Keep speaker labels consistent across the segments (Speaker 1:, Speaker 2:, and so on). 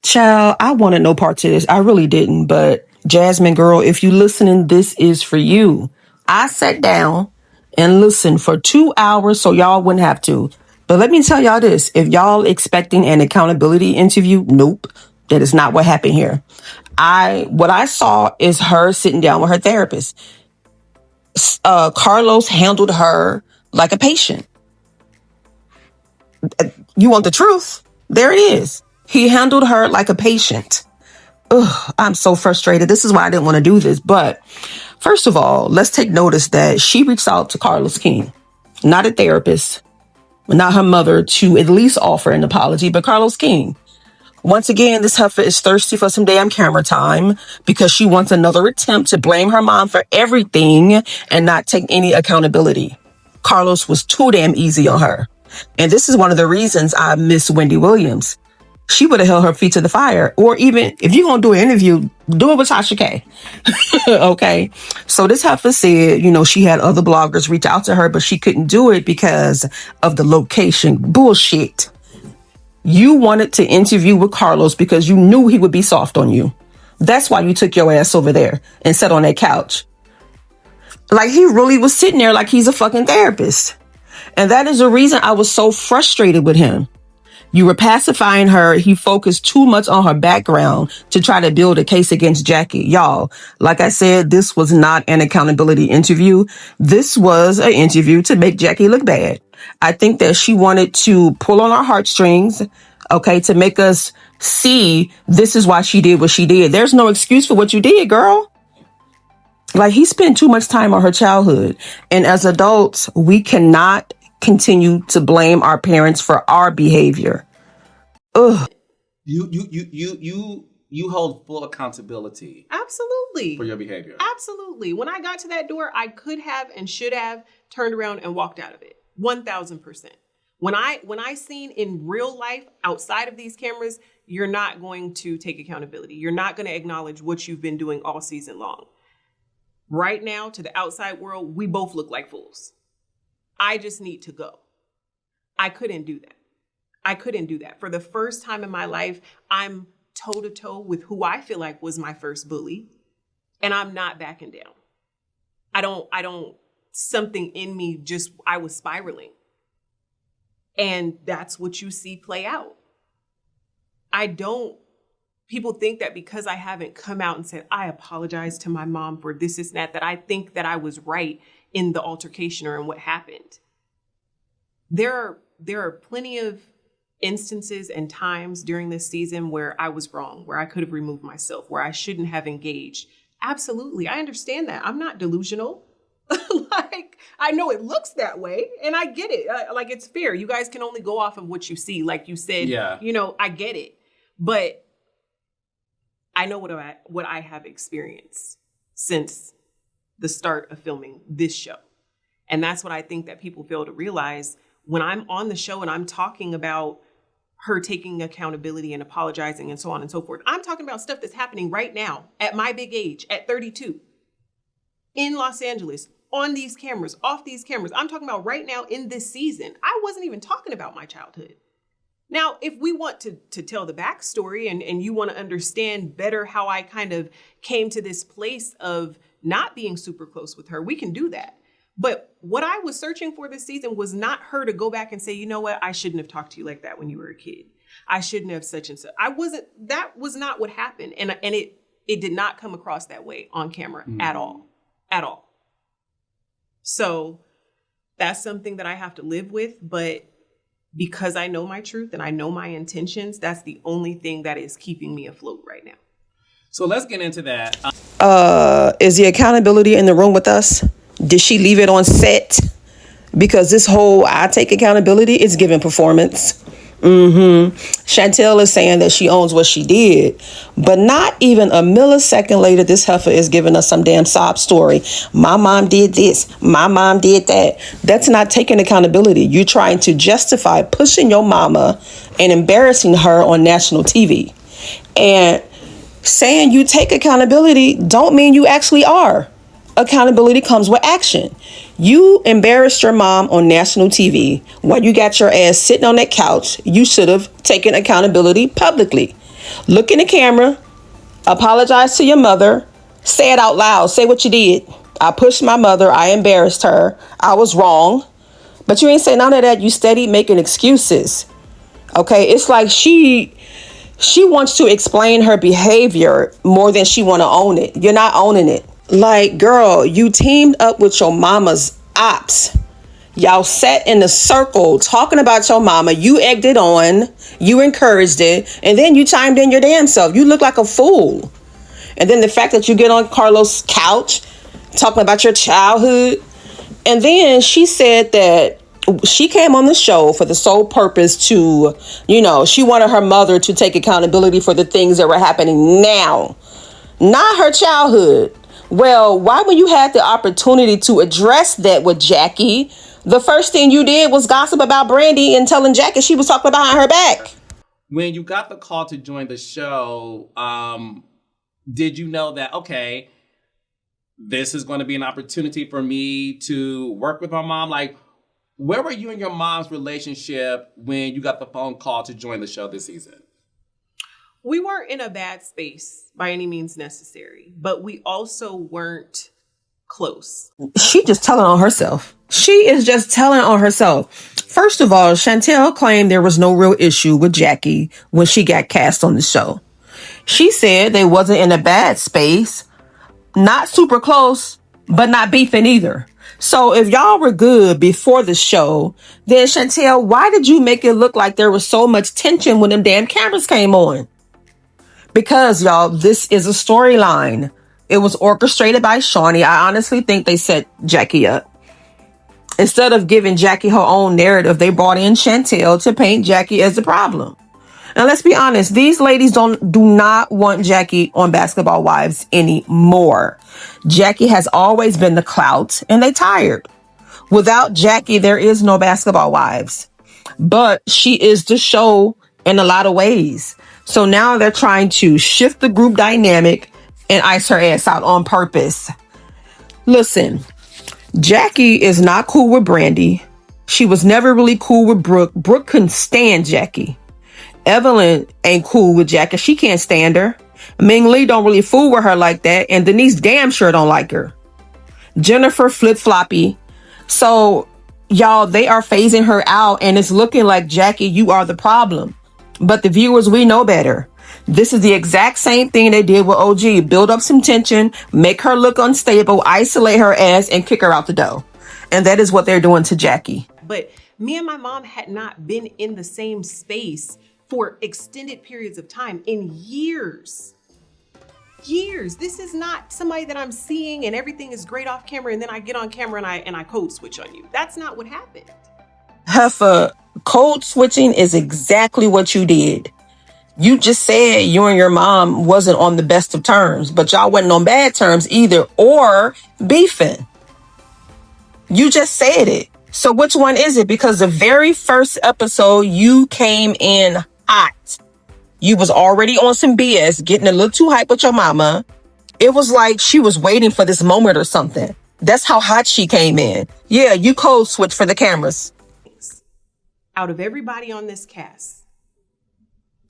Speaker 1: Child, I wanted no part to this. I really didn't. But Jasmine, girl, if you listening, this is for you. I sat down and listened for 2 hours so y'all wouldn't have to. But let me tell y'all this. If y'all expecting an accountability interview, nope. That is not what happened here. What I saw is her sitting down with her therapist. Carlos handled her like a patient. You want the truth? There it is. He handled her like a patient. Ugh, I'm so frustrated. This is why I didn't want to do this. But first of all, let's take notice that she reached out to Carlos King, not a therapist, not her mother, to at least offer an apology, but Carlos King. Once again, this heifer is thirsty for some damn camera time because she wants another attempt to blame her mom for everything and not take any accountability. Carlos was too damn easy on her. And this is one of the reasons I miss Wendy Williams. She would have held her feet to the fire. Or even if you're going to do an interview, do it with Tasha K. Okay. So this heifer said, she had other bloggers reach out to her, but she couldn't do it because of the location. Bullshit. You wanted to interview with Carlos because you knew he would be soft on you. That's why you took your ass over there and sat on that couch. Like he really was sitting there like he's a fucking therapist. And that is the reason I was so frustrated with him. You were pacifying her. He focused too much on her background to try to build a case against Jackie. Y'all, like I said, this was not an accountability interview. This was an interview to make Jackie look bad. I think that she wanted to pull on our heartstrings, okay, to make us see this is why she did what she did. There's no excuse for what you did, girl. Like he spent too much time on her childhood. And as adults, we cannot continue to blame our parents for our behavior. Ugh.
Speaker 2: You hold full accountability.
Speaker 3: Absolutely.
Speaker 2: For your behavior.
Speaker 3: Absolutely. When I got to that door, I could have and should have turned around and walked out of it. 1000%. When I seen in real life outside of these cameras, you're not going to take accountability. You're not going to acknowledge what you've been doing all season long. Right now, to the outside world, we both look like fools. I just need to go. I couldn't do that. For the first time in my life, I'm toe to toe with who I feel like was my first bully. And I'm not backing down. Something in me I was spiraling. And that's what you see play out. People think that because I haven't come out and said, I apologize to my mom for this, that I think that I was right in the altercation or in what happened. There are plenty of instances and times during this season where I was wrong, where I could have removed myself, where I shouldn't have engaged. Absolutely. I understand that. I'm not delusional. Like, I know it looks that way and I get it. Like, it's fair. You guys can only go off of what you see. Like you said,
Speaker 2: yeah.
Speaker 3: I get it. But I know what I have experienced since the start of filming this show. And that's what I think that people fail to realize when I'm on the show and I'm talking about her taking accountability and apologizing and so on and so forth. I'm talking about stuff that's happening right now at my big age, at 32, in Los Angeles, on these cameras, off these cameras. I'm talking about right now in this season. I wasn't even talking about my childhood. Now, if we want to tell the backstory and you want to understand better how I kind of came to this place of not being super close with her, we can do that. But what I was searching for this season was not her to go back and say, you know what, I shouldn't have talked to you like that when you were a kid. I shouldn't have such and such. That was not what happened. And it did not come across that way on camera at all. So that's something that I have to live with. But because I know my truth and I know my intentions, that's the only thing that is keeping me afloat right now.
Speaker 2: So let's get into that.
Speaker 1: Is the accountability in the room with us? Did she leave it on set? Because this whole I take accountability is giving performance. Chantel is saying that she owns what she did, but not even a millisecond later, this heifer is giving us some damn sob story. My mom did this. My mom did that. That's not taking accountability. You're trying to justify pushing your mama and embarrassing her on national TV. And saying you take accountability don't mean you actually are. Accountability comes with action. You embarrassed your mom on national TV while you got your ass sitting on that couch. You should have taken accountability publicly. Look in the camera, apologize to your mother, say it out loud, say what you did. I pushed my mother, I embarrassed her, I was wrong. But you ain't say none of that. You steady making excuses. Okay, it's like she wants to explain her behavior more than she want to own it. You're not owning it. Like, girl, you teamed up with your mama's ops. Y'all sat in a circle talking about your mama. You egged it on. You encouraged it. And then you chimed in your damn self. You look like a fool. And then the fact that you get on Carlos' couch talking about your childhood. And then she said that she came on the show for the sole purpose to, she wanted her mother to take accountability for the things that were happening now, not her childhood. Well, why, when you had the opportunity to address that with Jackie, the first thing you did was gossip about Brandi and telling Jackie she was talking behind her back?
Speaker 2: When you got the call to join the show, did you know that, okay, this is going to be an opportunity for me to work with my mom? Like, where were you and your mom's relationship when you got the phone call to join the show this season?
Speaker 3: We weren't in a bad space by any means necessary, but we also weren't close.
Speaker 1: She just telling on herself. She is just telling on herself. First of all, Chantel claimed there was no real issue with Jackie when she got cast on the show. She said they wasn't in a bad space, not super close, but not beefing either. So if y'all were good before the show, then Chantel, why did you make it look like there was so much tension when them damn cameras came on? Because, y'all, this is a storyline. It was orchestrated by Shawnee. I honestly think they set Jackie up. Instead of giving Jackie her own narrative, they brought in Chantel to paint Jackie as the problem. Now, let's be honest. These ladies do not want Jackie on Basketball Wives anymore. Jackie has always been the clout, and they tired. Without Jackie, there is no Basketball Wives. But she is the show in a lot of ways. So now they're trying to shift the group dynamic and ice her ass out on purpose. Listen, Jackie is not cool with Brandi. She was never really cool with Brooke. Brooke couldn't stand Jackie. Evelyn ain't cool with Jackie. She can't stand her. Ming Lee don't really fool with her like that. And Denise damn sure don't like her. Jennifer flip-floppy. So, y'all, they are phasing her out. And it's looking like, Jackie, you are the problem. But the viewers, we know better. This is the exact same thing they did with OG. Build up some tension, make her look unstable, isolate her ass, and kick her out the door. And that is what they're doing to Jackie.
Speaker 3: But me and my mom had not been in the same space for extended periods of time in years. Years. This is not somebody that I'm seeing and everything is great off camera and then I get on camera and I code switch on you. That's not what happened.
Speaker 1: Heffa, code switching is exactly what you did. You just said you and your mom wasn't on the best of terms, but y'all wasn't on bad terms either, or beefing. You just said it. So which one is it? Because the very first episode, you came in hot. You was already on some BS, getting a little too hype with your mama. It was like she was waiting for this moment or something. That's how hot she came in. Yeah, you code switch for the cameras.
Speaker 3: Out of everybody on this cast,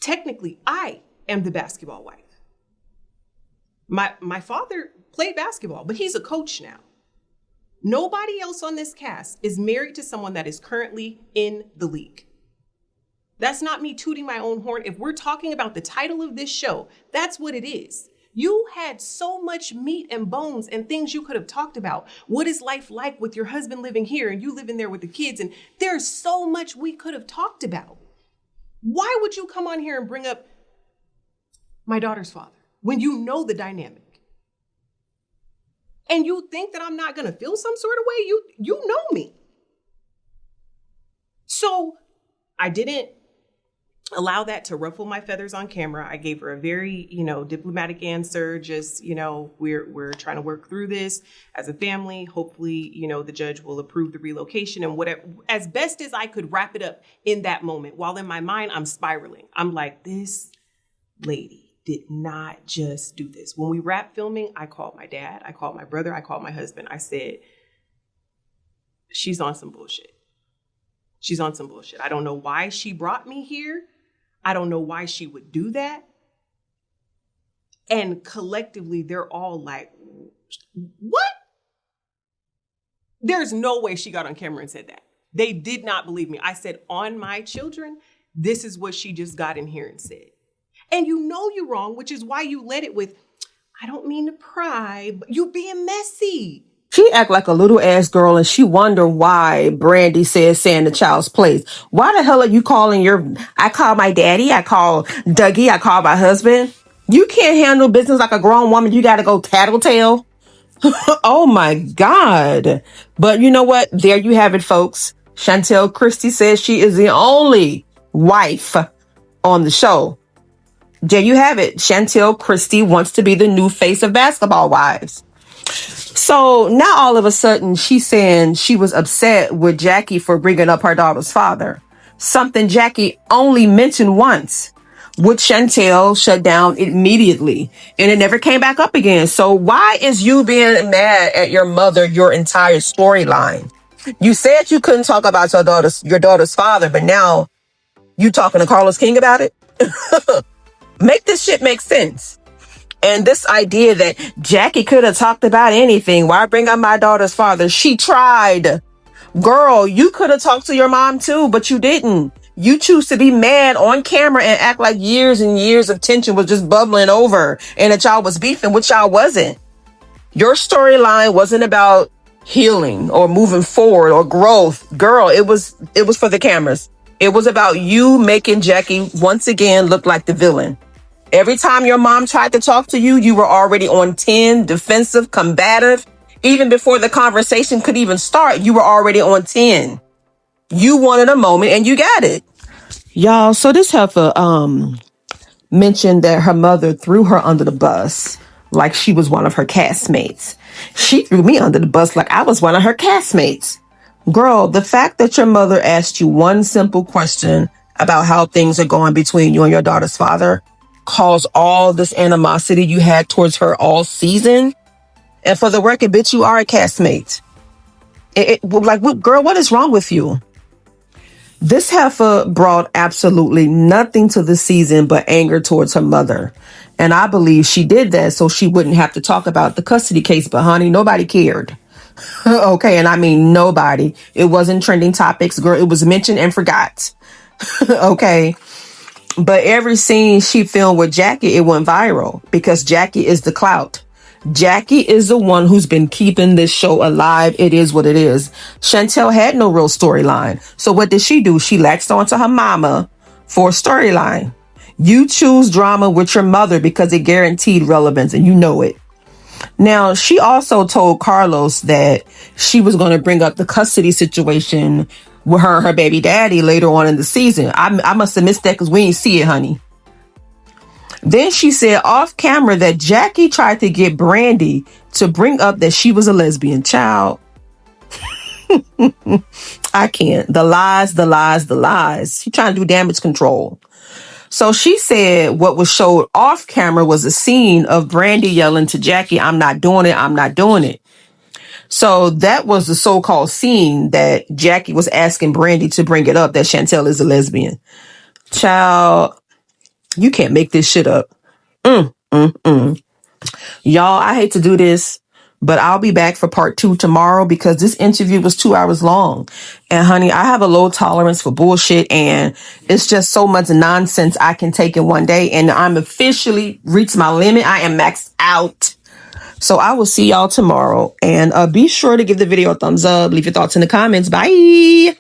Speaker 3: technically, I am the basketball wife. My father played basketball, but he's a coach now. Nobody else on this cast is married to someone that is currently in the league. That's not me tooting my own horn. If we're talking about the title of this show, that's what it is. You had so much meat and bones and things you could have talked about. What is life like with your husband living here and you living there with the kids? And there's so much we could have talked about. Why would you come on here and bring up my daughter's father when you know the dynamic? And you think that I'm not going to feel some sort of way? You know me. So I didn't allow that to ruffle my feathers on camera. I gave her a very, diplomatic answer. Just, we're trying to work through this as a family. Hopefully, the judge will approve the relocation and whatever, as best as I could wrap it up in that moment. While in my mind, I'm spiraling. I'm like, this lady did not just do this. When we wrapped filming, I called my dad, I called my brother, I called my husband. I said, she's on some bullshit. She's on some bullshit. I don't know why she brought me here. I don't know why she would do that, And collectively, they're all like, what? There's no way she got on camera and said that. They did not believe me. I said, on my children, this is what she just got in here and said. And you know you're wrong, which is why you led it with, I don't mean to pry, but you being messy.
Speaker 1: She act like a little ass girl and she wonder why Brandi says stay in the child's place. Why the hell are you calling I call my daddy, I call Dougie, I call my husband. You can't handle business like a grown woman. You got to go tattletale. Oh my God. But you know what? There you have it, folks. Chantel Christie says she is the only wife on the show. There you have it. Chantel Christie wants to be the new face of Basketball Wives. So now all of a sudden she's saying she was upset with Jackie for bringing up her daughter's father. Something Jackie only mentioned once, which Chantel shut down immediately. And it never came back up again. So why is you being mad at your mother your entire storyline? You said you couldn't talk about your daughter's father, but now you talking to Carlos King about it? Make this shit make sense. And this idea that Jackie could have talked about anything. Why bring up my daughter's father? She tried. Girl, you could have talked to your mom too, but you didn't. You choose to be mad on camera and act like years and years of tension was just bubbling over and that y'all was beefing, which y'all wasn't. Your storyline wasn't about healing or moving forward or growth. Girl, it was for the cameras. It was about you making Jackie once again look like the villain. Every time your mom tried to talk to you, you were already on 10, defensive, combative. Even before the conversation could even start, you were already on 10. You wanted a moment and you got it. Y'all, so this heifer mentioned that her mother threw her under the bus like she was one of her castmates. She threw me under the bus like I was one of her castmates. Girl, the fact that your mother asked you one simple question about how things are going between you and your daughter's father caused all this animosity you had towards her all season. And for the record, bitch, you are a castmate. Girl, what is wrong with you? This heifer brought absolutely nothing to the season but anger towards her mother. And I believe she did that so she wouldn't have to talk about the custody case. But honey, nobody cared. Okay, and I mean nobody. It wasn't trending topics, girl. It was mentioned and forgot. Okay. But every scene she filmed with Jackie, it went viral because Jackie is the clout. Jackie is the one who's been keeping this show alive. It is what it is. Chantel had no real storyline. So what did she do? She latched onto her mama for a storyline. You choose drama with your mother because it guaranteed relevance and you know it. Now, she also told Carlos that she was going to bring up the custody situation with her and her baby daddy later on in the season. I must have missed that because we ain't see it, honey. Then she said off camera that Jackie tried to get Brandi to bring up that she was a lesbian child. I can't. The lies. She trying to do damage control. So she said what was showed off camera was a scene of Brandi yelling to Jackie, I'm not doing it. So that was the so-called scene that Jackie was asking Brandi to bring it up, that Chantel is a lesbian. Child, you can't make this shit up. Y'all, I hate to do this, but I'll be back for part 2 tomorrow because this interview was 2 hours long. And honey, I have a low tolerance for bullshit and it's just so much nonsense I can take in one day. And I'm officially reached my limit. I am maxed out. So I will see y'all tomorrow and be sure to give the video a thumbs up. Leave your thoughts in the comments. Bye.